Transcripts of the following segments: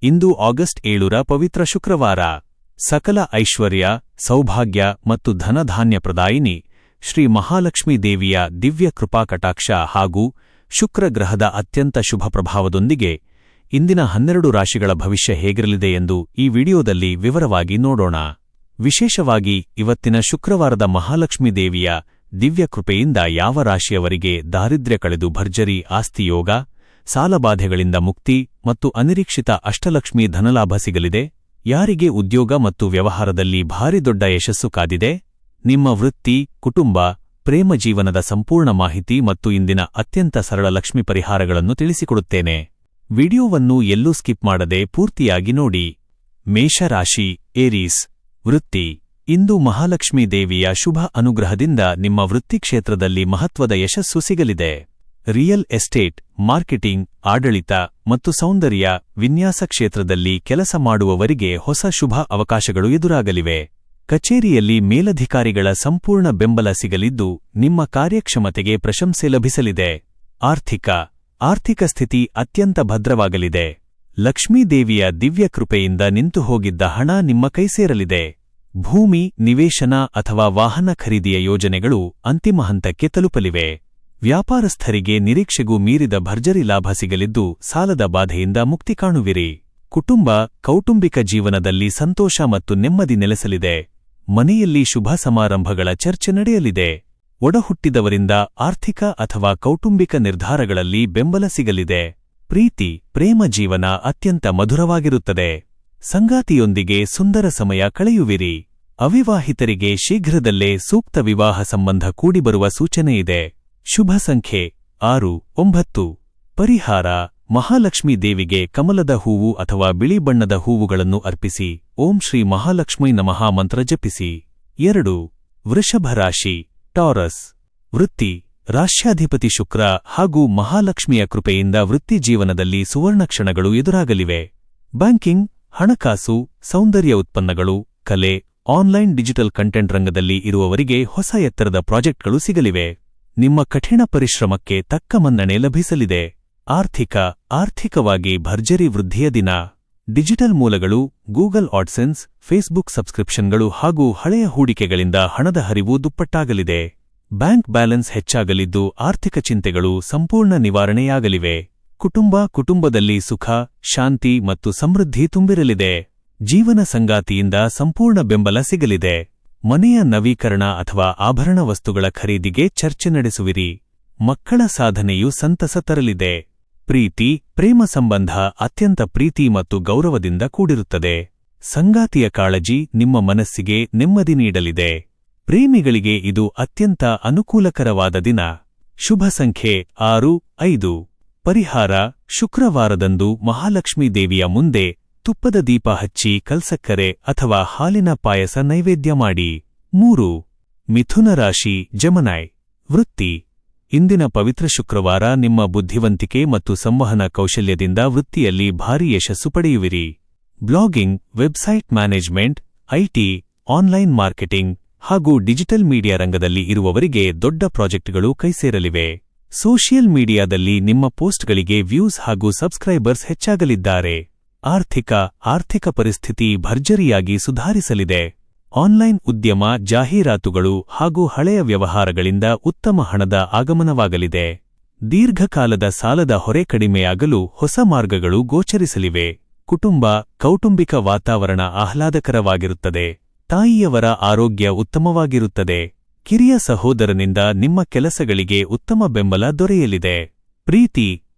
ಇಂದು August 7ರ ಪವಿತ್ರ ಶುಕ್ರವಾರ. ಸಕಲ ಐಶ್ವರ್ಯ, ಸೌಭಾಗ್ಯ ಮತ್ತು ಧನಧಾನ್ಯ ಪ್ರದಾಯಿನಿ ಶ್ರೀ ಮಹಾಲಕ್ಷ್ಮೀ ದೇವಿಯ ದಿವ್ಯ ಕೃಪಾಕಟಾಕ್ಷ ಹಾಗೂ ಶುಕ್ರ ಗ್ರಹದ ಅತ್ಯಂತ ಶುಭ ಪ್ರಭಾವದೊಂದಿಗೆ ಇಂದಿನ 12 ರಾಶಿಗಳ ಭವಿಷ್ಯ ಹೇಗಿರಲಿದೆ ಎಂದು ಈ ವಿಡಿಯೋದಲ್ಲಿ ವಿವರವಾಗಿ ನೋಡೋಣ. ವಿಶೇಷವಾಗಿ ಇವತ್ತಿನ ಶುಕ್ರವಾರದ ಮಹಾಲಕ್ಷ್ಮೀ ದೇವಿಯ ದಿವ್ಯ ಕೃಪೆಯಿಂದ ಯಾವ ರಾಶಿಯವರಿಗೆ ದಾರಿದ್ರ್ಯ ಕಳೆದು ಭರ್ಜರಿ ಆಸ್ತಿಯೋಗ, ಸಾಲಬಾಧೆಗಳಿಂದ ಮುಕ್ತಿ ಮತ್ತು ಅನಿರೀಕ್ಷಿತ ಅಷ್ಟಲಕ್ಷ್ಮಿ ಧನಲಾಭ ಸಿಗಲಿದೆ? ಯಾರಿಗೆ ಉದ್ಯೋಗ ಮತ್ತು ವ್ಯವಹಾರದಲ್ಲಿ ಭಾರಿ ದೊಡ್ಡ ಯಶಸ್ಸು ಕಾದಿದೆ? ನಿಮ್ಮ ವೃತ್ತಿ, ಕುಟುಂಬ, ಪ್ರೇಮ ಜೀವನದ ಸಂಪೂರ್ಣ ಮಾಹಿತಿ ಮತ್ತು ಇಂದಿನ ಅತ್ಯಂತ ಸರಳ ಲಕ್ಷ್ಮಿ ಪರಿಹಾರಗಳನ್ನು ತಿಳಿಸಿಕೊಡುತ್ತೇನೆ. ವಿಡಿಯೋವನ್ನು ಎಲ್ಲೂ ಸ್ಕಿಪ್ ಮಾಡದೆ ಪೂರ್ತಿಯಾಗಿ ನೋಡಿ. ಮೇಷರಾಶಿ, ಏರೀಸ್. ವೃತ್ತಿ. ಇಂದು ಮಹಾಲಕ್ಷ್ಮೀ ದೇವಿಯ ಶುಭ ಅನುಗ್ರಹದಿಂದ ನಿಮ್ಮ ವೃತ್ತಿ ಕ್ಷೇತ್ರದಲ್ಲಿ ಮಹತ್ವದ ಯಶಸ್ಸು ಸಿಗಲಿದೆ. ರಿಯಲ್ ಎಸ್ಟೇಟ್, ಮಾರ್ಕೆಟಿಂಗ್, ಆಡಳಿತ ಮತ್ತು ಸೌಂದರ್ಯ ವಿನ್ಯಾಸ ಕ್ಷೇತ್ರದಲ್ಲಿ ಕೆಲಸ ಮಾಡುವವರಿಗೆ ಹೊಸ ಶುಭ ಅವಕಾಶಗಳು ಎದುರಾಗಲಿವೆ. ಕಚೇರಿಯಲ್ಲಿ ಮೇಲಧಿಕಾರಿಗಳ ಸಂಪೂರ್ಣ ಬೆಂಬಲ ಸಿಗಲಿದ್ದು ನಿಮ್ಮ ಕಾರ್ಯಕ್ಷಮತೆಗೆ ಪ್ರಶಂಸೆ ಲಭಿಸಲಿದೆ. ಆರ್ಥಿಕ ಸ್ಥಿತಿ ಅತ್ಯಂತ ಭದ್ರವಾಗಲಿದೆ. ಲಕ್ಷ್ಮೀದೇವಿಯ ದಿವ್ಯ ಕೃಪೆಯಿಂದ ನಿಂತು ಹೋಗಿದ್ದ ಹಣ ನಿಮ್ಮ ಕೈ ಸೇರಲಿದೆ. ಭೂಮಿ, ನಿವೇಶನ ಅಥವಾ ವಾಹನ ಖರೀದಿಯ ಯೋಜನೆಗಳು ಅಂತಿಮ ಹಂತಕ್ಕೆ ತಲುಪಲಿವೆ. ವ್ಯಾಪಾರಸ್ಥರಿಗೆ ನಿರೀಕ್ಷೆಗೂ ಮೀರಿದ ಭರ್ಜರಿ ಲಾಭ ಸಿಗಲಿದ್ದು ಸಾಲದ ಬಾಧೆಯಿಂದ ಮುಕ್ತಿ ಕಾಣುವಿರಿ. ಕುಟುಂಬ, ಕೌಟುಂಬಿಕ ಜೀವನದಲ್ಲಿ ಸಂತೋಷ ಮತ್ತು ನೆಮ್ಮದಿ ನೆಲೆಸಲಿದೆ. ಮನೆಯಲ್ಲಿ ಶುಭ ಸಮಾರಂಭಗಳ ಚರ್ಚೆ ನಡೆಯಲಿದೆ. ಒಡಹುಟ್ಟಿದವರಿಂದ ಆರ್ಥಿಕ ಅಥವಾ ಕೌಟುಂಬಿಕ ನಿರ್ಧಾರಗಳಲ್ಲಿ ಬೆಂಬಲ ಸಿಗಲಿದೆ. ಪ್ರೇಮ ಜೀವನ ಅತ್ಯಂತ ಮಧುರವಾಗಿರುತ್ತದೆ. ಸಂಗಾತಿಯೊಂದಿಗೆ ಸುಂದರ ಸಮಯ ಕಳೆಯುವಿರಿ. ಅವಿವಾಹಿತರಿಗೆ ಶೀಘ್ರದಲ್ಲೇ ಸೂಕ್ತ ವಿವಾಹ ಸಂಬಂಧ ಕೂಡಿಬರುವ ಸೂಚನೆಯಿದೆ. ಶುಭ ಸಂಖ್ಯೆ 6, 9. ಪರಿಹಾರ: ಮಹಾಲಕ್ಷ್ಮೀ ದೇವಿಗೆ ಕಮಲದ ಹೂವು ಅಥವಾ ಬಿಳಿ ಬಣ್ಣದ ಹೂವುಗಳನ್ನು ಅರ್ಪಿಸಿ ಓಂ ಶ್ರೀ ಮಹಾಲಕ್ಷ್ಮೀ ನಮಃ ಮಂತ್ರ ಜಪಿಸಿ. 2. ವೃಷಭ ರಾಶಿ, ಟಾರಸ್. ವೃತ್ತಿ. ರಾಶ್ಯಾಧಿಪತಿ ಶುಕ್ರ ಹಾಗೂ ಮಹಾಲಕ್ಷ್ಮಿಯ ಕೃಪೆಯಿಂದ ವೃತ್ತಿ ಜೀವನದಲ್ಲಿ ಸುವರ್ಣಕ್ಷಣಗಳು ಎದುರಾಗಲಿವೆ. ಬ್ಯಾಂಕಿಂಗ್, ಹಣಕಾಸು, ಸೌಂದರ್ಯ ಉತ್ಪನ್ನಗಳು, ಕಲೆ, ಆನ್ಲೈನ್ ಡಿಜಿಟಲ್ ಕಂಟೆಂಟ್ ರಂಗದಲ್ಲಿ ಇರುವವರಿಗೆ ಹೊಸ ಎತ್ತರದ ಪ್ರಾಜೆಕ್ಟ್ಗಳು ಸಿಗಲಿವೆ. ನಿಮ್ಮ ಕಠಿಣ ಪರಿಶ್ರಮಕ್ಕೆ ತಕ್ಕ ಮನ್ನಣೆ ಲಭಿಸಲಿದೆ. ಆರ್ಥಿಕವಾಗಿ ಭರ್ಜರಿ ವೃದ್ಧಿಯ ದಿನ. ಡಿಜಿಟಲ್ ಮೂಲಗಳು, ಗೂಗಲ್ ಆಡ್ಸೆನ್ಸ್, ಫೇಸ್ಬುಕ್ ಸಬ್ಸ್ಕ್ರಿಪ್ಷನ್ಗಳು ಹಾಗೂ ಹಳೆಯ ಹೂಡಿಕೆಗಳಿಂದ ಹಣದ ಹರಿವು ದುಪ್ಪಟ್ಟಾಗಲಿದೆ. ಬ್ಯಾಂಕ್ ಬ್ಯಾಲೆನ್ಸ್ ಹೆಚ್ಚಾಗಲಿದ್ದು ಆರ್ಥಿಕ ಚಿಂತೆಗಳು ಸಂಪೂರ್ಣ ನಿವಾರಣೆಯಾಗಲಿವೆ. ಕುಟುಂಬದಲ್ಲಿ ಸುಖ, ಶಾಂತಿ ಮತ್ತು ಸಮೃದ್ಧಿ ತುಂಬಿರಲಿದೆ. ಜೀವನ ಸಂಗಾತಿಯಿಂದ ಸಂಪೂರ್ಣ ಬೆಂಬಲ ಸಿಗಲಿದೆ. ಮನೆಯ ನವೀಕರಣ ಅಥವಾ ಆಭರಣ ವಸ್ತುಗಳ ಖರೀದಿಗೆ ಚರ್ಚೆ ನಡೆಸುವಿರಿ. ಮಕ್ಕಳ ಸಾಧನೆಯು ಸಂತಸ ತರಲಿದೆ. ಪ್ರೇಮ ಸಂಬಂಧ ಅತ್ಯಂತ ಪ್ರೀತಿ ಮತ್ತು ಗೌರವದಿಂದ ಕೂಡಿರುತ್ತದೆ. ಸಂಗಾತಿಯ ಕಾಳಜಿ ನಿಮ್ಮ ಮನಸ್ಸಿಗೆ ನೆಮ್ಮದಿ ನೀಡಲಿದೆ. ಪ್ರೇಮಿಗಳಿಗೆ ಇದು ಅತ್ಯಂತ ಅನುಕೂಲಕರವಾದ ದಿನ. ಶುಭ ಸಂಖ್ಯೆ 6, 5. ಪರಿಹಾರ: ಶುಕ್ರವಾರದಂದು ಮಹಾಲಕ್ಷ್ಮೀ ದೇವಿಯ ಮುಂದೆ ತುಪ್ಪದ ದೀಪ ಹಚ್ಚಿ ಕಲ್ಸಕ್ಕರೆ ಅಥವಾ ಹಾಲಿನ ಪಾಯಸ ನೈವೇದ್ಯ ಮಾಡಿ. 3. ಮಿಥುನ ರಾಶಿ, ಜೆಮಿನೈ. ವೃತ್ತಿ. ಇಂದಿನ ಪವಿತ್ರ ಶುಕ್ರವಾರ ನಿಮ್ಮ ಬುದ್ಧಿವಂತಿಕೆ ಮತ್ತು ಸಂವಹನ ಕೌಶಲ್ಯದಿಂದ ವೃತ್ತಿಯಲ್ಲಿ ಭಾರೀ ಯಶಸ್ಸು ಪಡೆಯುವಿರಿ. Blogging, website management, IT, online marketing ಹಾಗೂ ಡಿಜಿಟಲ್ ಮೀಡಿಯಾ ರಂಗದಲ್ಲಿ ಇರುವವರಿಗೆ ದೊಡ್ಡ ಪ್ರಾಜೆಕ್ಟ್ಗಳು ಕೈಸೇರಲಿವೆ. ಸೋಷಿಯಲ್ ಮೀಡಿಯಾದಲ್ಲಿ ನಿಮ್ಮ ಪೋಸ್ಟ್ಗಳಿಗೆ ವ್ಯೂಸ್ ಹಾಗೂ ಸಬ್ಸ್ಕ್ರೈಬರ್ಸ್ ಹೆಚ್ಚಾಗಲಿದ್ದಾರೆ. ಆರ್ಥಿಕ ಪರಿಸ್ಥಿತಿ ಭರ್ಜರಿಯಾಗಿ ಸುಧಾರಿಸಲಿದೆ. ಆನ್ಲೈನ್ ಉದ್ಯಮ, ಜಾಹೀರಾತುಗಳು ಹಾಗೂ ಹಳೆಯ ವ್ಯವಹಾರಗಳಿಂದ ಉತ್ತಮ ಹಣದ ಆಗಮನವಾಗಲಿದೆ. ದೀರ್ಘಕಾಲದ ಸಾಲದ ಹೊರೆ ಕಡಿಮೆಯಾಗಲು ಹೊಸ ಮಾರ್ಗಗಳು ಗೋಚರಿಸಲಿವೆ. ಕೌಟುಂಬಿಕ ವಾತಾವರಣ ಆಹ್ಲಾದಕರವಾಗಿರುತ್ತದೆ. ತಾಯಿಯವರ ಆರೋಗ್ಯ ಉತ್ತಮವಾಗಿರುತ್ತದೆ. ಕಿರಿಯ ಸಹೋದರನಿಂದ ನಿಮ್ಮ ಕೆಲಸಗಳಿಗೆ ಉತ್ತಮ ಬೆಂಬಲ ದೊರೆಯಲಿದೆ.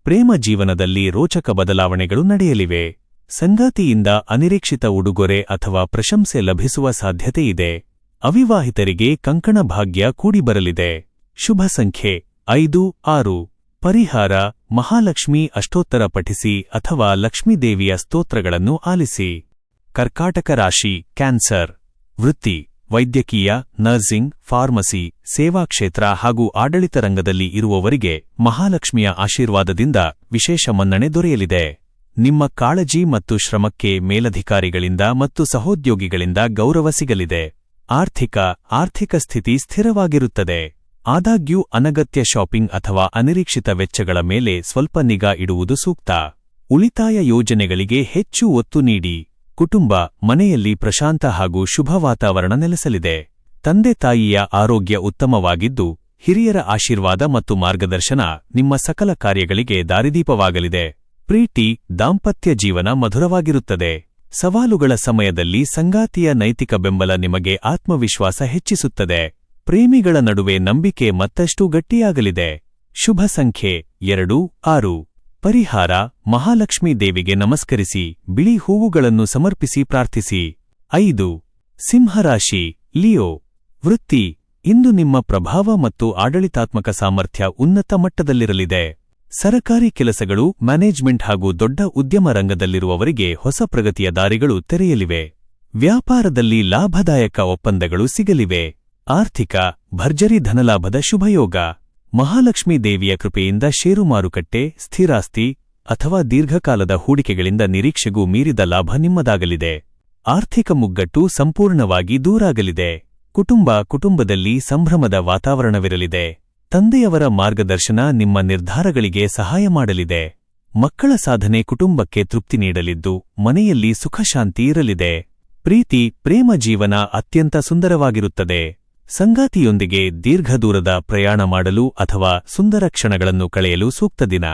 ಪ್ರೇಮ ಜೀವನದಲ್ಲಿ ರೋಚಕ ಬದಲಾವಣೆಗಳು ನಡೆಯಲಿವೆ. ಸಂಗಾತಿಯಿಂದ ಅನಿರೀಕ್ಷಿತ ಉಡುಗೊರೆ ಅಥವಾ ಪ್ರಶಂಸೆ ಲಭಿಸುವ ಸಾಧ್ಯತೆಯಿದೆ. ಅವಿವಾಹಿತರಿಗೆ ಕಂಕಣ ಭಾಗ್ಯ ಕೂಡಿಬರಲಿದೆ. ಶುಭ ಸಂಖ್ಯೆ 5, 6. ಪರಿಹಾರ: ಮಹಾಲಕ್ಷ್ಮೀ ಅಷ್ಟೋತ್ತರ ಪಠಿಸಿ ಅಥವಾ ಲಕ್ಷ್ಮೀದೇವಿಯ ಸ್ತೋತ್ರಗಳನ್ನು ಆಲಿಸಿ. ಕರ್ಕಾಟಕ ರಾಶಿ, ಕ್ಯಾನ್ಸರ್. ವೃತ್ತಿ. ವೈದ್ಯಕೀಯ, ನರ್ಸಿಂಗ್, ಫಾರ್ಮಸಿ, ಸೇವಾ ಕ್ಷೇತ್ರ ಹಾಗೂ ಆಡಳಿತ ರಂಗದಲ್ಲಿ ಇರುವವರಿಗೆ ಮಹಾಲಕ್ಷ್ಮಿಯ ಆಶೀರ್ವಾದದಿಂದ ವಿಶೇಷ ಮನ್ನಣೆ ದೊರೆಯಲಿದೆ. ನಿಮ್ಮ ಕಾಳಜಿ ಮತ್ತು ಶ್ರಮಕ್ಕೆ ಮೇಲಧಿಕಾರಿಗಳಿಂದ ಮತ್ತು ಸಹೋದ್ಯೋಗಿಗಳಿಂದ ಗೌರವ ಸಿಗಲಿದೆ. ಆರ್ಥಿಕ ಸ್ಥಿತಿ ಸ್ಥಿರವಾಗಿರುತ್ತದೆ. ಆದಾಗ್ಯೂ ಅನಗತ್ಯ ಶಾಪಿಂಗ್ ಅಥವಾ ಅನಿರೀಕ್ಷಿತ ವೆಚ್ಚಗಳ ಮೇಲೆ ಸ್ವಲ್ಪ ನಿಗಾ ಇಡುವುದು ಸೂಕ್ತ. ಉಳಿತಾಯ ಯೋಜನೆಗಳಿಗೆ ಹೆಚ್ಚು ಒತ್ತು ನೀಡಿ. ಕುಟುಂಬ, ಮನೆಯಲ್ಲಿ ಪ್ರಶಾಂತ ಹಾಗೂ ಶುಭ ವಾತಾವರಣ ನೆಲೆಸಲಿದೆ. ತಂದೆ ತಾಯಿಯ ಆರೋಗ್ಯ ಉತ್ತಮವಾಗಿದ್ದು, ಹಿರಿಯರ ಆಶೀರ್ವಾದ ಮತ್ತು ಮಾರ್ಗದರ್ಶನ ನಿಮ್ಮ ಸಕಲ ಕಾರ್ಯಗಳಿಗೆ ದಾರಿದೀಪವಾಗಲಿದೆ. ಪ್ರೀತಿ, ದಾಂಪತ್ಯ ಜೀವನ ಮಧುರವಾಗಿರುತ್ತದೆ. ಸವಾಲುಗಳ ಸಮಯದಲ್ಲಿ ಸಂಗಾತಿಯ ನೈತಿಕ ಬೆಂಬಲ ನಿಮಗೆ ಆತ್ಮವಿಶ್ವಾಸ ಹೆಚ್ಚಿಸುತ್ತದೆ. ಪ್ರೇಮಿಗಳ ನಡುವೆ ನಂಬಿಕೆ ಮತ್ತಷ್ಟು ಗಟ್ಟಿಯಾಗಲಿದೆ. ಶುಭ ಸಂಖ್ಯೆ 2, 6. ಪರಿಹಾರ: ಮಹಾಲಕ್ಷ್ಮೀ ದೇವಿಗೆ ನಮಸ್ಕರಿಸಿ, ಬಿಳಿ ಹೂವುಗಳನ್ನು ಸಮರ್ಪಿಸಿ ಪ್ರಾರ್ಥಿಸಿ. 5. ಸಿಂಹರಾಶಿ, ಲಿಯೋ. ವೃತ್ತಿ: ಇಂದು ನಿಮ್ಮ ಪ್ರಭಾವ ಮತ್ತು ಆಡಳಿತಾತ್ಮಕ ಸಾಮರ್ಥ್ಯ ಉನ್ನತ ಮಟ್ಟದಲ್ಲಿರಲಿದೆ. ಸರಕಾರಿ ಕೆಲಸಗಳು, ಮ್ಯಾನೇಜ್ಮೆಂಟ್ ಹಾಗೂ ದೊಡ್ಡ ಉದ್ಯಮ ರಂಗದಲ್ಲಿರುವವರಿಗೆ ಹೊಸ ಪ್ರಗತಿಯ ದಾರಿಗಳು ತೆರೆಯಲಿವೆ. ವ್ಯಾಪಾರದಲ್ಲಿ ಲಾಭದಾಯಕ ಒಪ್ಪಂದಗಳು ಸಿಗಲಿವೆ. ಆರ್ಥಿಕ: ಭರ್ಜರಿ ಧನಲಾಭದ ಶುಭಯೋಗ. ಮಹಾಲಕ್ಷ್ಮೀ ದೇವಿಯ ಕೃಪೆಯಿಂದ ಷೇರು ಮಾರುಕಟ್ಟೆ, ಸ್ಥಿರಾಸ್ತಿ ಅಥವಾ ದೀರ್ಘಕಾಲದ ಹೂಡಿಕೆಗಳಿಂದ ನಿರೀಕ್ಷೆಗೂ ಮೀರಿದ ಲಾಭ ನಿಮ್ಮದಾಗಲಿದೆ. ಆರ್ಥಿಕ ಮುಗ್ಗಟ್ಟು ಸಂಪೂರ್ಣವಾಗಿ ದೂರಾಗಲಿದೆ. ಕುಟುಂಬದಲ್ಲಿ ಸಂಭ್ರಮದ ವಾತಾವರಣವಿರಲಿದೆ. ತಂದೆಯವರ ಮಾರ್ಗದರ್ಶನ ನಿಮ್ಮ ನಿರ್ಧಾರಗಳಿಗೆ ಸಹಾಯ ಮಾಡಲಿದೆ. ಮಕ್ಕಳ ಸಾಧನೆ ಕುಟುಂಬಕ್ಕೆ ತೃಪ್ತಿ ನೀಡಲಿದ್ದು, ಮನೆಯಲ್ಲಿ ಸುಖಶಾಂತಿ ಇರಲಿದೆ. ಪ್ರೀತಿ, ಪ್ರೇಮ ಜೀವನ ಅತ್ಯಂತ ಸುಂದರವಾಗಿರುತ್ತದೆ. ಸಂಗಾತಿಯೊಂದಿಗೆ ದೀರ್ಘದೂರದ ಪ್ರಯಾಣ ಮಾಡಲು ಅಥವಾ ಸುಂದರ ಕ್ಷಣಗಳನ್ನು ಕಳೆಯಲು ಸೂಕ್ತ ದಿನ.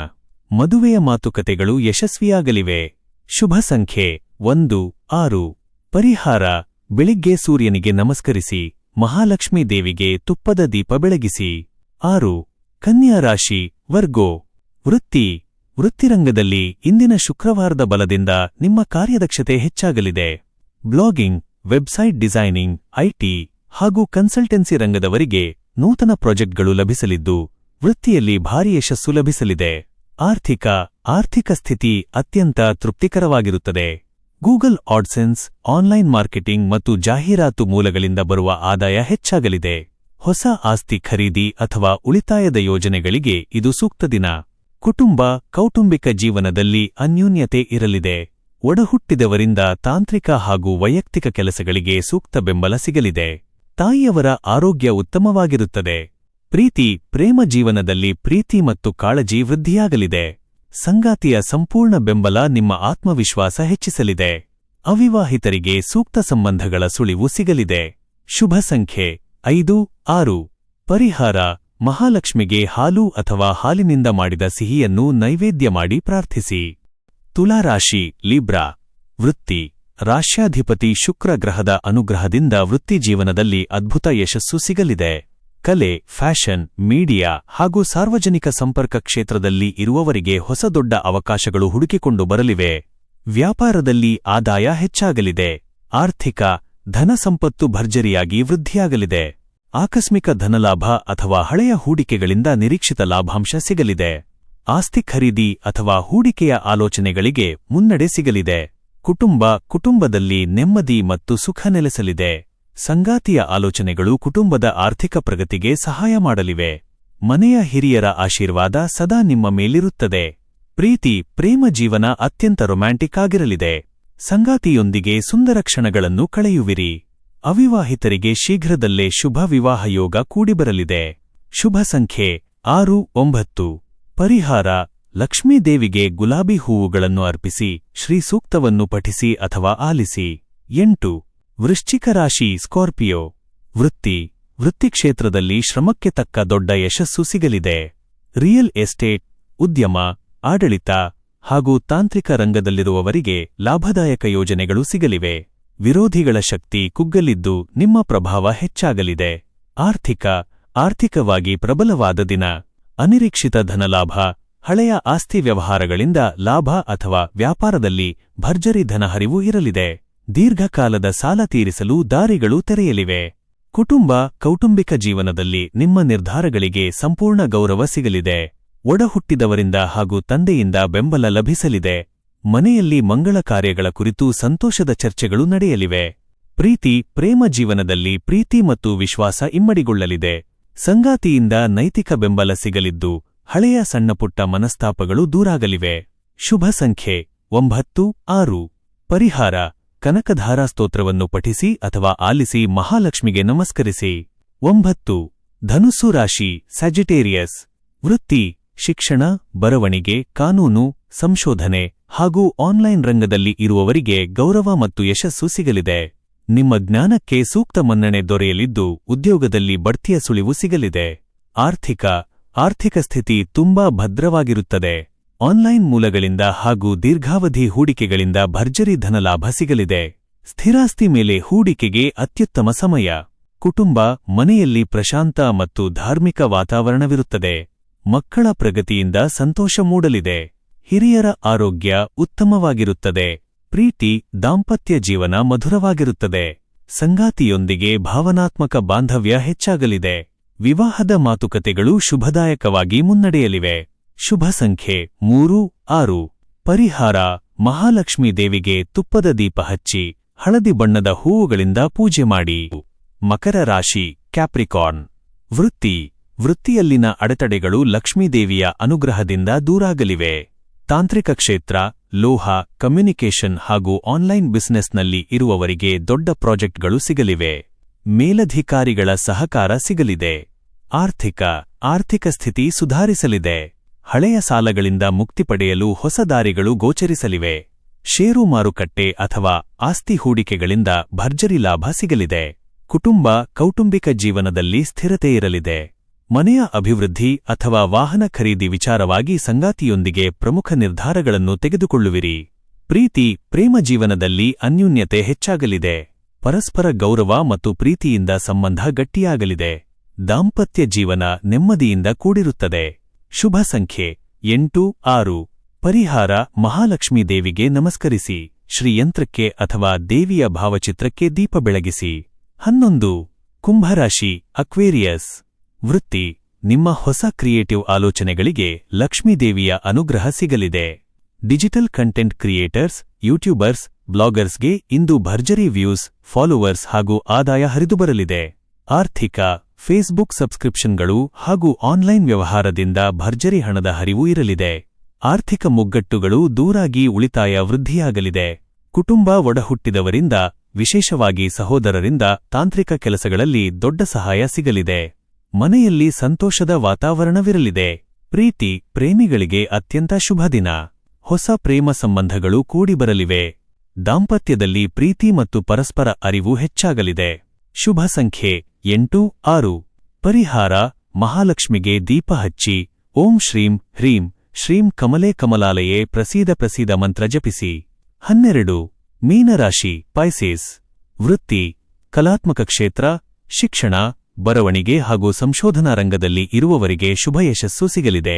ಮದುವೆಯ ಮಾತುಕತೆಗಳು ಯಶಸ್ವಿಯಾಗಲಿವೆ. ಶುಭ ಸಂಖ್ಯೆ 1, 6. ಪರಿಹಾರ: ಬೆಳಿಗ್ಗೆ ಸೂರ್ಯನಿಗೆ ನಮಸ್ಕರಿಸಿ, ಮಹಾಲಕ್ಷ್ಮೀ ದೇವಿಗೆ ತುಪ್ಪದ ದೀಪ ಬೆಳಗಿಸಿ. 6. ಕನ್ಯಾ ರಾಶಿ, ವರ್ಗೋ. ವೃತ್ತಿರಂಗದಲ್ಲಿ ಇಂದಿನ ಶುಕ್ರವಾರದ ಬಲದಿಂದ ನಿಮ್ಮ ಕಾರ್ಯದಕ್ಷತೆ ಹೆಚ್ಚಾಗಲಿದೆ. ಬ್ಲಾಗಿಂಗ್, ವೆಬ್ಸೈಟ್ ಡಿಸೈನಿಂಗ್, ಐಟಿ ಹಾಗೂ ಕನ್ಸಲ್ಟೆನ್ಸಿ ರಂಗದವರಿಗೆ ನೂತನ ಪ್ರಾಜೆಕ್ಟ್ಗಳು ಲಭಿಸಲಿದ್ದು, ವೃತ್ತಿಯಲ್ಲಿ ಭಾರಿ ಯಶಸ್ಸು ಲಭಿಸಲಿದೆ. ಆರ್ಥಿಕ ಸ್ಥಿತಿ ಅತ್ಯಂತ ತೃಪ್ತಿಕರವಾಗಿರುತ್ತದೆ. ಗೂಗಲ್ ಆಡ್ಸೆನ್ಸ್, ಆನ್ಲೈನ್ ಮಾರ್ಕೆಟಿಂಗ್ ಮತ್ತು ಜಾಹೀರಾತು ಮೂಲಗಳಿಂದ ಬರುವ ಆದಾಯ ಹೆಚ್ಚಾಗಲಿದೆ. ಹೊಸ ಆಸ್ತಿ ಖರೀದಿ ಅಥವಾ ಉಳಿತಾಯದ ಯೋಜನೆಗಳಿಗೆ ಇದು ಸೂಕ್ತ ದಿನ. ಕೌಟುಂಬಿಕ ಜೀವನದಲ್ಲಿ ಅನ್ಯೂನ್ಯತೆ ಇರಲಿದೆ. ಒಡಹುಟ್ಟಿದವರಿಂದ ತಾಂತ್ರಿಕ ಹಾಗೂ ವೈಯಕ್ತಿಕ ಕೆಲಸಗಳಿಗೆ ಸೂಕ್ತ ಬೆಂಬಲ ಸಿಗಲಿದೆ. ತಾಯಿಯವರ ಆರೋಗ್ಯ ಉತ್ತಮವಾಗಿರುತ್ತದೆ. ಪ್ರೇಮ ಜೀವನದಲ್ಲಿ ಪ್ರೀತಿ ಮತ್ತು ಕಾಳಜಿ ವೃದ್ಧಿಯಾಗಲಿದೆ. ಸಂಗಾತಿಯ ಸಂಪೂರ್ಣ ಬೆಂಬಲ ನಿಮ್ಮ ಆತ್ಮವಿಶ್ವಾಸ ಹೆಚ್ಚಿಸಲಿದೆ. ಅವಿವಾಹಿತರಿಗೆ ಸೂಕ್ತ ಸಂಬಂಧಗಳ ಸುಳಿವು ಸಿಗಲಿದೆ. ಶುಭ ಸಂಖ್ಯೆ 5, 6. ಪರಿಹಾರ: ಮಹಾಲಕ್ಷ್ಮಿಗೆ ಹಾಲು ಅಥವಾ ಹಾಲಿನಿಂದ ಮಾಡಿದ ಸಿಹಿಯನ್ನು ನೈವೇದ್ಯ ಮಾಡಿ ಪ್ರಾರ್ಥಿಸಿ. ತುಲಾರಾಶಿ, ಲಿಬ್ರಾ. ವೃತ್ತಿ: ರಾಶ್ಯಾಧಿಪತಿ ಶುಕ್ರ ಗ್ರಹದ ಅನುಗ್ರಹದಿಂದ ವೃತ್ತಿಜೀವನದಲ್ಲಿ ಅದ್ಭುತ ಯಶಸ್ಸು ಸಿಗಲಿದೆ. ಕಲೆ, ಫ್ಯಾಷನ್, ಮೀಡಿಯಾ ಹಾಗೂ ಸಾರ್ವಜನಿಕ ಸಂಪರ್ಕ ಕ್ಷೇತ್ರದಲ್ಲಿ ಇರುವವರಿಗೆ ಹೊಸ ದೊಡ್ಡ ಅವಕಾಶಗಳು ಹುಡುಕಿಕೊಂಡು ಬರಲಿವೆ. ವ್ಯಾಪಾರದಲ್ಲಿ ಆದಾಯ ಹೆಚ್ಚಾಗಲಿದೆ. ಆರ್ಥಿಕ: ಧನ ಸಂಪತ್ತು ಭರ್ಜರಿಯಾಗಿ ವೃದ್ಧಿಯಾಗಲಿದೆ. ಆಕಸ್ಮಿಕ ಧನಲಾಭ ಅಥವಾ ಹಳೆಯ ಹೂಡಿಕೆಗಳಿಂದ ನಿರೀಕ್ಷಿತ ಲಾಭಾಂಶ ಸಿಗಲಿದೆ. ಆಸ್ತಿ ಖರೀದಿ ಅಥವಾ ಹೂಡಿಕೆಯ ಆಲೋಚನೆಗಳಿಗೆ ಮುನ್ನಡೆ ಸಿಗಲಿದೆ. ಕುಟುಂಬದಲ್ಲಿ ನೆಮ್ಮದಿ ಮತ್ತು ಸುಖ ನೆಲೆಸಲಿದೆ. ಸಂಗಾತಿಯ ಆಲೋಚನೆಗಳು ಕುಟುಂಬದ ಆರ್ಥಿಕ ಪ್ರಗತಿಗೆ ಸಹಾಯ ಮಾಡಲಿವೆ. ಮನೆಯ ಹಿರಿಯರ ಆಶೀರ್ವಾದ ಸದಾ ನಿಮ್ಮ ಮೇಲಿರುತ್ತದೆ. ಪ್ರೇಮ ಜೀವನ ಅತ್ಯಂತ ರೊಮ್ಯಾಂಟಿಕ್ ಆಗಿರಲಿದೆ. ಸಂಗಾತಿಯೊಂದಿಗೆ ಸುಂದರ ಕ್ಷಣಗಳನ್ನು ಕಳೆಯುವಿರಿ. ಅವಿವಾಹಿತರಿಗೆ ಶೀಘ್ರದಲ್ಲೇ ಶುಭ ವಿವಾಹ ಯೋಗ ಕೂಡಿಬರಲಿದೆ. ಶುಭ ಸಂಖ್ಯೆ 6, 9. ಪರಿಹಾರ: ಲಕ್ಷ್ಮೀದೇವಿಗೆ ಗುಲಾಬಿ ಹೂವುಗಳನ್ನು ಅರ್ಪಿಸಿ, ಶ್ರೀ ಸೂಕ್ತವನ್ನು ಪಠಿಸಿ ಅಥವಾ ಆಲಿಸಿ. 8. ವೃಶ್ಚಿಕ ರಾಶಿ, ಸ್ಕಾರ್ಪಿಯೋ. ವೃತ್ತಿ ಕ್ಷೇತ್ರದಲ್ಲಿ ಶ್ರಮಕ್ಕೆ ತಕ್ಕ ದೊಡ್ಡ ಯಶಸ್ಸು ಸಿಗಲಿದೆ. ರಿಯಲ್ ಎಸ್ಟೇಟ್, ಉದ್ಯಮ, ಆಡಳಿತ ಹಾಗೂ ತಾಂತ್ರಿಕ ರಂಗದಲ್ಲಿರುವವರಿಗೆ ಲಾಭದಾಯಕ ಯೋಜನೆಗಳು ಸಿಗಲಿವೆ. ವಿರೋಧಿಗಳ ಶಕ್ತಿ ಕುಗ್ಗಲಿದ್ದು ನಿಮ್ಮ ಪ್ರಭಾವ ಹೆಚ್ಚಾಗಲಿದೆ. ಆರ್ಥಿಕವಾಗಿ ಪ್ರಬಲವಾದ ದಿನ. ಅನಿರೀಕ್ಷಿತ ಧನಲಾಭ, ಹಳೆಯ ಆಸ್ತಿ ವ್ಯವಹಾರಗಳಿಂದ ಲಾಭ ಅಥವಾ ವ್ಯಾಪಾರದಲ್ಲಿ ಭರ್ಜರಿ ಧನಹರಿವು ಇರಲಿದೆ. ದೀರ್ಘಕಾಲದ ಸಾಲ ತೀರಿಸಲು ದಾರಿಗಳು ತೆರೆಯಲಿವೆ. ಕೌಟುಂಬಿಕ ಜೀವನದಲ್ಲಿ ನಿಮ್ಮ ನಿರ್ಧಾರಗಳಿಗೆ ಸಂಪೂರ್ಣ ಗೌರವ ಸಿಗಲಿದೆ. ಒಡಹುಟ್ಟಿದವರಿಂದ ಹಾಗೂ ತಂದೆಯಿಂದ ಬೆಂಬಲ ಲಭಿಸಲಿದೆ. ಮನೆಯಲ್ಲಿ ಮಂಗಳ ಕಾರ್ಯಗಳ ಕುರಿತು ಸಂತೋಷದ ಚರ್ಚೆಗಳು ನಡೆಯಲಿವೆ. ಪ್ರೇಮ ಜೀವನದಲ್ಲಿ ಪ್ರೀತಿ ಮತ್ತು ವಿಶ್ವಾಸ ಇಮ್ಮಡಿಗೊಳ್ಳಲಿದೆ. ಸಂಗಾತಿಯಿಂದ ನೈತಿಕ ಬೆಂಬಲ ಸಿಗಲಿದ್ದು, ಹಳೆಯ ಸಣ್ಣಪುಟ್ಟ ಮನಸ್ತಾಪಗಳು ದೂರಾಗಲಿವೆ. ಶುಭ ಸಂಖ್ಯೆ 9, 6. ಪರಿಹಾರ: ಕನಕಧಾರಾ ಸ್ತೋತ್ರವನ್ನು ಪಠಿಸಿ ಅಥವಾ ಆಲಿಸಿ ಮಹಾಲಕ್ಷ್ಮಿಗೆ ನಮಸ್ಕರಿಸಿ. 9. ಧನುಸ್ಸು ರಾಶಿ, ಸ್ಯಾಜಿಟೇರಿಯಸ್. ವೃತ್ತಿ: ಶಿಕ್ಷಣ, ಬರವಣಿಗೆ, ಕಾನೂನು, ಸಂಶೋಧನೆ ಹಾಗೂ ಆನ್ಲೈನ್ ರಂಗದಲ್ಲಿ ಇರುವವರಿಗೆ ಗೌರವ ಮತ್ತು ಯಶಸ್ಸು ಸಿಗಲಿದೆ. ನಿಮ್ಮ ಜ್ಞಾನಕ್ಕೆ ಸೂಕ್ತ ಮನ್ನಣೆ ದೊರೆಯಲಿದ್ದು ಉದ್ಯೋಗದಲ್ಲಿ ಬಡ್ತಿಯ ಸುಳಿವು ಸಿಗಲಿದೆ. ಆರ್ಥಿಕ ಸ್ಥಿತಿ ತುಂಬಾ ಭದ್ರವಾಗಿರುತ್ತದೆ. ಆನ್ಲೈನ್ ಮೂಲಗಳಿಂದ ಹಾಗೂ ದೀರ್ಘಾವಧಿ ಹೂಡಿಕೆಗಳಿಂದ ಭರ್ಜರಿ ಧನಲಾಭ ಸಿಗಲಿದೆ. ಸ್ಥಿರಾಸ್ತಿ ಮೇಲೆ ಹೂಡಿಕೆಗೆ ಅತ್ಯುತ್ತಮ ಸಮಯ. ಕುಟುಂಬ, ಮನೆಯಲ್ಲಿ ಪ್ರಶಾಂತ ಮತ್ತು ಧಾರ್ಮಿಕ ವಾತಾವರಣವಿರುತ್ತದೆ. ಮಕ್ಕಳ ಪ್ರಗತಿಯಿಂದ ಸಂತೋಷ ಮೂಡಲಿದೆ. ಹಿರಿಯರ ಆರೋಗ್ಯ ಉತ್ತಮವಾಗಿರುತ್ತದೆ. ಪ್ರೀತಿ, ದಾಂಪತ್ಯ ಜೀವನ ಮಧುರವಾಗಿರುತ್ತದೆ. ಸಂಗಾತಿಯೊಂದಿಗೆ ಭಾವನಾತ್ಮಕ ಬಾಂಧವ್ಯ ಹೆಚ್ಚಾಗಲಿದೆ. ವಿವಾಹದ ಮಾತುಕತೆಗಳು ಶುಭದಾಯಕವಾಗಿ ಮುನ್ನಡೆಯಲಿವೆ. ಶುಭ ಸಂಖ್ಯೆ 3-6. ಪರಿಹಾರ: ಮಹಾಲಕ್ಷ್ಮೀ ದೇವಿಗೆ ತುಪ್ಪದ ದೀಪ ಹಚ್ಚಿ ಹಳದಿ ಬಣ್ಣದ ಹೂವುಗಳಿಂದ ಪೂಜೆ ಮಾಡಿ. ಮಕರ ರಾಶಿ, ಕ್ಯಾಪ್ರಿಕಾರ್ನ್. ವೃತ್ತಿಯಲ್ಲಿನ ಅಡೆತಡೆಗಳು ಲಕ್ಷ್ಮೀದೇವಿಯ ಅನುಗ್ರಹದಿಂದ ದೂರಾಗಲಿವೆ. ತಾಂತ್ರಿಕ ಕ್ಷೇತ್ರ, ಲೋಹ, ಕಮ್ಯುನಿಕೇಷನ್ ಹಾಗೂ ಆನ್ಲೈನ್ ಬಿಸಿನೆಸ್ನಲ್ಲಿ ಇರುವವರಿಗೆ ದೊಡ್ಡ ಪ್ರಾಜೆಕ್ಟ್ಗಳು ಸಿಗಲಿವೆ. ಮೇಲಧಿಕಾರಿಗಳ ಸಹಕಾರ ಸಿಗಲಿದೆ. ಆರ್ಥಿಕ ಸ್ಥಿತಿ ಸುಧಾರಿಸಲಿದೆ. ಹಳೆಯ ಸಾಲಗಳಿಂದ ಮುಕ್ತಿ ಪಡೆಯಲು ಹೊಸ ದಾರಿಗಳು ಗೋಚರಿಸಲಿವೆ. ಷೇರು ಮಾರುಕಟ್ಟೆ ಅಥವಾ ಆಸ್ತಿ ಹೂಡಿಕೆಗಳಿಂದ ಭರ್ಜರಿ ಲಾಭ ಸಿಗಲಿದೆ. ಕೌಟುಂಬಿಕ ಜೀವನದಲ್ಲಿ ಸ್ಥಿರತೆ ಇರಲಿದೆ. ಮನೆಯ ಅಭಿವೃದ್ಧಿ ಅಥವಾ ವಾಹನ ಖರೀದಿ ವಿಚಾರವಾಗಿ ಸಂಗಾತಿಯೊಂದಿಗೆ ಪ್ರಮುಖ ನಿರ್ಧಾರಗಳನ್ನು ತೆಗೆದುಕೊಳ್ಳುವಿರಿ. ಪ್ರೇಮ ಜೀವನದಲ್ಲಿ ಅನ್ಯೂನ್ಯತೆ ಹೆಚ್ಚಾಗಲಿದೆ. ಪರಸ್ಪರ ಗೌರವ ಮತ್ತು ಪ್ರೀತಿಯಿಂದ ಸಂಬಂಧ ಗಟ್ಟಿಯಾಗಲಿದೆ. ದಾಂಪತ್ಯ ಜೀವನ ನೆಮ್ಮದಿಯಿಂದ ಕೂಡಿರುತ್ತದೆ. ಶುಭ ಸಂಖ್ಯೆ 8-6. ಪರಿಹಾರ: ಮಹಾಲಕ್ಷ್ಮೀ ದೇವಿಗೆ ನಮಸ್ಕರಿಸಿ. ಶ್ರೀಯಂತ್ರಕ್ಕೆ ಅಥವಾ ದೇವಿಯ ಭಾವಚಿತ್ರಕ್ಕೆ ದೀಪ ಬೆಳಗಿಸಿ. 11. ಕುಂಭರಾಶಿ, ಅಕ್ವೇರಿಯಸ್. ವೃತ್ತಿ: ನಿಮ್ಮ ಹೊಸ ಕ್ರಿಯೇಟಿವ್ ಆಲೋಚನೆಗಳಿಗೆ ಲಕ್ಷ್ಮೀದೇವಿಯ ಅನುಗ್ರಹ ಸಿಗಲಿದೆ. ಡಿಜಿಟಲ್ ಕಂಟೆಂಟ್ ಕ್ರಿಯೇಟರ್ಸ್, ಯೂಟ್ಯೂಬರ್ಸ್, ಬ್ಲಾಗರ್ಸ್ಗೆ ಇಂದು ಭರ್ಜರಿ ವ್ಯೂಸ್, ಫಾಲೋವರ್ಸ್ ಹಾಗೂ ಆದಾಯ ಹರಿದುಬರಲಿದೆ. ಆರ್ಥಿಕ: ಫೇಸ್ಬುಕ್ ಸಬ್ಸ್ಕ್ರಿಪ್ಷನ್ಗಳು ಹಾಗೂ ಆನ್ಲೈನ್ ವ್ಯವಹಾರದಿಂದ ಭರ್ಜರಿ ಹಣದ ಹರಿವು ಇರಲಿದೆ. ಆರ್ಥಿಕ ಮುಗ್ಗಟ್ಟುಗಳು ದೂರಾಗಿ ಉಳಿತಾಯ ವೃದ್ಧಿಯಾಗಲಿದೆ. ಕುಟುಂಬ ಒಡಹುಟ್ಟಿದವರಿಂದ, ವಿಶೇಷವಾಗಿ ಸಹೋದರರಿಂದ ತಾಂತ್ರಿಕ ಕೆಲಸಗಳಲ್ಲಿ ದೊಡ್ಡ ಸಹಾಯ ಸಿಗಲಿದೆ. ಮನೆಯಲ್ಲಿ ಸಂತೋಷದ ವಾತಾವರಣವಿರಲಿದೆ. ಪ್ರೇಮಿಗಳಿಗೆ ಅತ್ಯಂತ ಶುಭ ದಿನ. ಹೊಸ ಪ್ರೇಮ ಸಂಬಂಧಗಳು ಕೂಡಿಬರಲಿವೆ. ದಾಂಪತ್ಯದಲ್ಲಿ ಪ್ರೀತಿ ಮತ್ತು ಪರಸ್ಪರ ಅರಿವು ಹೆಚ್ಚಾಗಲಿದೆ. ಶುಭ ಸಂಖ್ಯೆ 8-6. ಪರಿಹಾರ: ಮಹಾಲಕ್ಷ್ಮಿಗೆ ದೀಪ ಹಚ್ಚಿ ಓಂ ಶ್ರೀಂ ಹ್ರೀಂ ಶ್ರೀಂ ಕಮಲೇ ಕಮಲಾಲಯೇ ಪ್ರಸೀದ ಮಂತ್ರ ಜಪಿಸಿ. 12. ಮೀನರಾಶಿ, ಪೈಸೇಸ್. ವೃತ್ತಿ: ಕಲಾತ್ಮಕ ಕ್ಷೇತ್ರ, ಶಿಕ್ಷಣ, ಬರವಣಿಗೆ ಹಾಗೂ ಸಂಶೋಧನಾ ರಂಗದಲ್ಲಿ ಇರುವವರಿಗೆ ಶುಭ ಯಶಸ್ಸು ಸಿಗಲಿದೆ.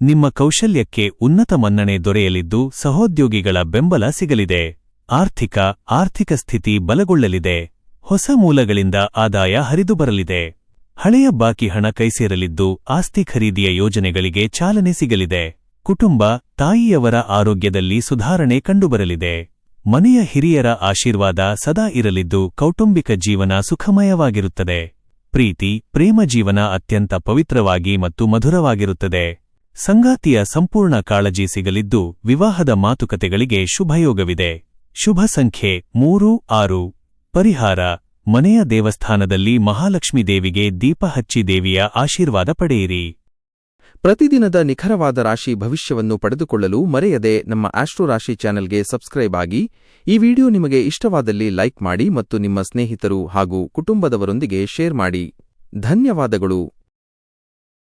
ನಿಮ್ಮ ಕೌಶಲ್ಯಕ್ಕೆ ಉನ್ನತ ಮನ್ನಣೆ ದೊರೆಯಲಿದ್ದು ಸಹೋದ್ಯೋಗಿಗಳ ಬೆಂಬಲ ಸಿಗಲಿದೆ. ಆರ್ಥಿಕ ಸ್ಥಿತಿ ಬಲಗೊಳ್ಳಲಿದೆ. ಹೊಸ ಮೂಲಗಳಿಂದ ಆದಾಯ ಹರಿದುಬರಲಿದೆ. ಹಳೆಯ ಬಾಕಿ ಹಣ ಕೈಸೇರಲಿದ್ದು ಆಸ್ತಿ ಖರೀದಿಯ ಯೋಜನೆಗಳಿಗೆ ಚಾಲನೆ ಸಿಗಲಿದೆ. ಕುಟುಂಬ, ತಾಯಿಯವರ ಆರೋಗ್ಯದಲ್ಲಿ ಸುಧಾರಣೆ ಕಂಡುಬರಲಿದೆ. ಮನೆಯ ಹಿರಿಯರ ಆಶೀರ್ವಾದ ಸದಾ ಇರಲಿದ್ದು ಕೌಟುಂಬಿಕ ಜೀವನ ಸುಖಮಯವಾಗಿರುತ್ತದೆ. ಪ್ರೇಮ ಜೀವನ ಅತ್ಯಂತ ಪವಿತ್ರವಾಗಿ ಮತ್ತು ಮಧುರವಾಗಿರುತ್ತದೆ. ಸಂಗಾತಿಯ ಸಂಪೂರ್ಣ ಕಾಳಜಿ ಸಿಗಲಿದ್ದು ವಿವಾಹದ ಮಾತುಕತೆಗಳಿಗೆ ಶುಭಯೋಗವಿದೆ. ಶುಭ ಸಂಖ್ಯೆ 3-6. ಪರಿಹಾರ: ಮನೆಯ ದೇವಸ್ಥಾನದಲ್ಲಿ ಮಹಾಲಕ್ಷ್ಮೀ ದೇವಿಗೆ ದೀಪ ಹಚ್ಚಿ ದೇವಿಯ ಆಶೀರ್ವಾದ ಪಡೆಯಿರಿ. ಪ್ರತಿದಿನದ ನಿಖರವಾದ ರಾಶಿ ಭವಿಷ್ಯವನ್ನು ಪಡೆದುಕೊಳ್ಳಲು ಮರೆಯದೆ ನಮ್ಮ ಆಸ್ಟ್ರೋ ರಾಶಿ ಚಾನೆಲ್ಗೆ ಸಬ್ಸ್ಕ್ರೈಬ್ ಆಗಿ. ಈ ವಿಡಿಯೋ ನಿಮಗೆ ಇಷ್ಟವಾದಲ್ಲಿ ಲೈಕ್ ಮಾಡಿ ಮತ್ತು ನಿಮ್ಮ ಸ್ನೇಹಿತರು ಹಾಗೂ ಕುಟುಂಬದವರೊಂದಿಗೆ ಶೇರ್ ಮಾಡಿ. ಧನ್ಯವಾದಗಳು.